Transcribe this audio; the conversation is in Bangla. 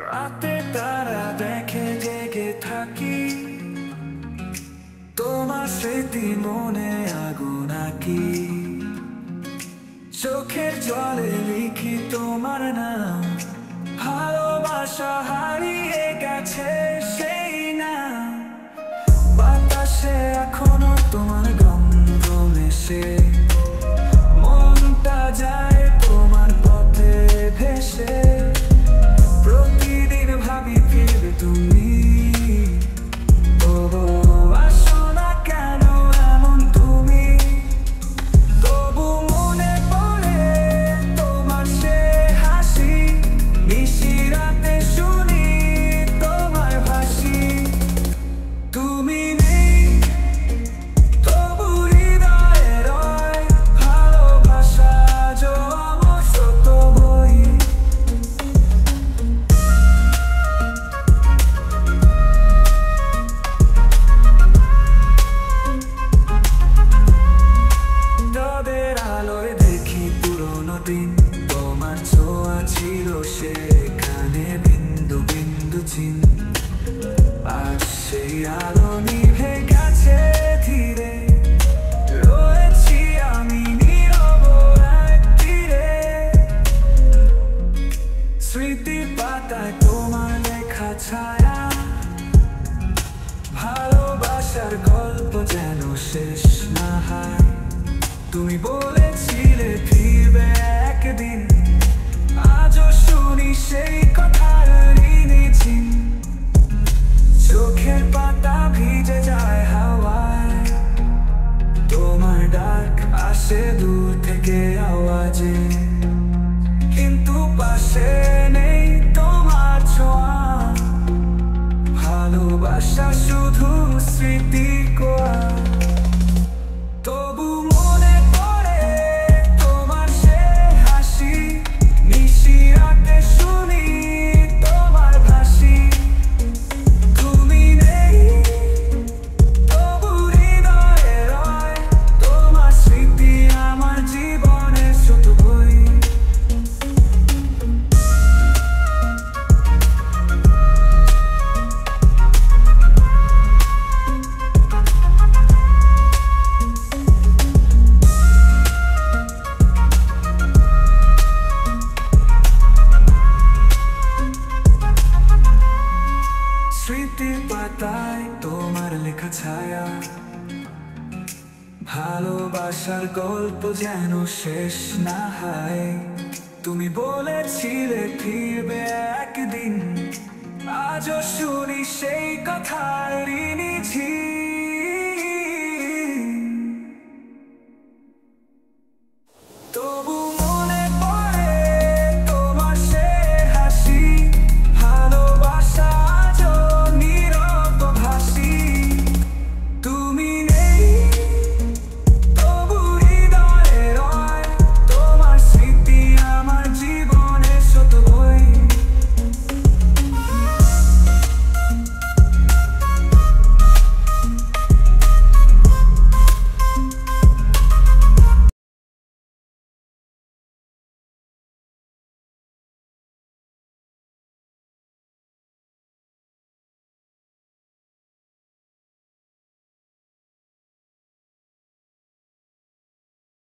রাতে তারা দেখে জেগে থাকি, তোমার স্মৃতি মনে আগুন আঁকি। চোখের জলে লিখি তোমার নাম, ভালোবাসা হারিয়ে গেছে সেই নাম। বাতাসে এখনো তোমার গন্ধ মেশে, মনটা যায় তোমার পথে ভেসে। প্রতিদিন ভাবি ফিরবে তুমি, তবু আসো না কেন এমন তুমি। তবু মনে পড়ে তোমার সে হাসি, নিশি রাতে শুনি তোমার ভাসি। তুমি নেই তবু হৃদয়ে রয় ভালোবাসা জমা শত বই। চাঁদের আলোয় দেখি পুরোনো দিন, তোমার ছোঁয়া ছিল সেখানে বিন্দু বিন্দু চিন। আজ সেই আলো নিভে গেছে ধীরে, রয়েছি আমি নীরব এক তীরে। স্মৃতির পাতায় তোমার লেখা ছায়া, ভালোবাসার গল্প যেন শেষ না হয়। তুমি বলেছিলে ফিরবে একদিন, আজও শুনি সেই কথার ঋণী চিন। চোখের পাতা ভিজে যায় হাওয়ায়, তোমার ডাক আসে দূর থেকে আওয়াজে। কিন্তু পাশে নেই তোমার ছোঁয়া, ভালোবাসা শুধু স্মৃতি কোয়া। তবু মনে পড়ে তোমার সে হাসি, নিশি রাতে শুনি তোমার ভাসি। তুমি নেই তবু হৃদয়ে রয় তোমার স্মৃতি আমার জীবনের শত বই। স্মৃতির পাতায় তোমার লেখা ছায়া, ভালোবাসার গল্প যেন শেষ না হয়। তুমি বলেছিলে ফিরবে একদিন, আজও শুনি সেই কথা ঋণী ঝি।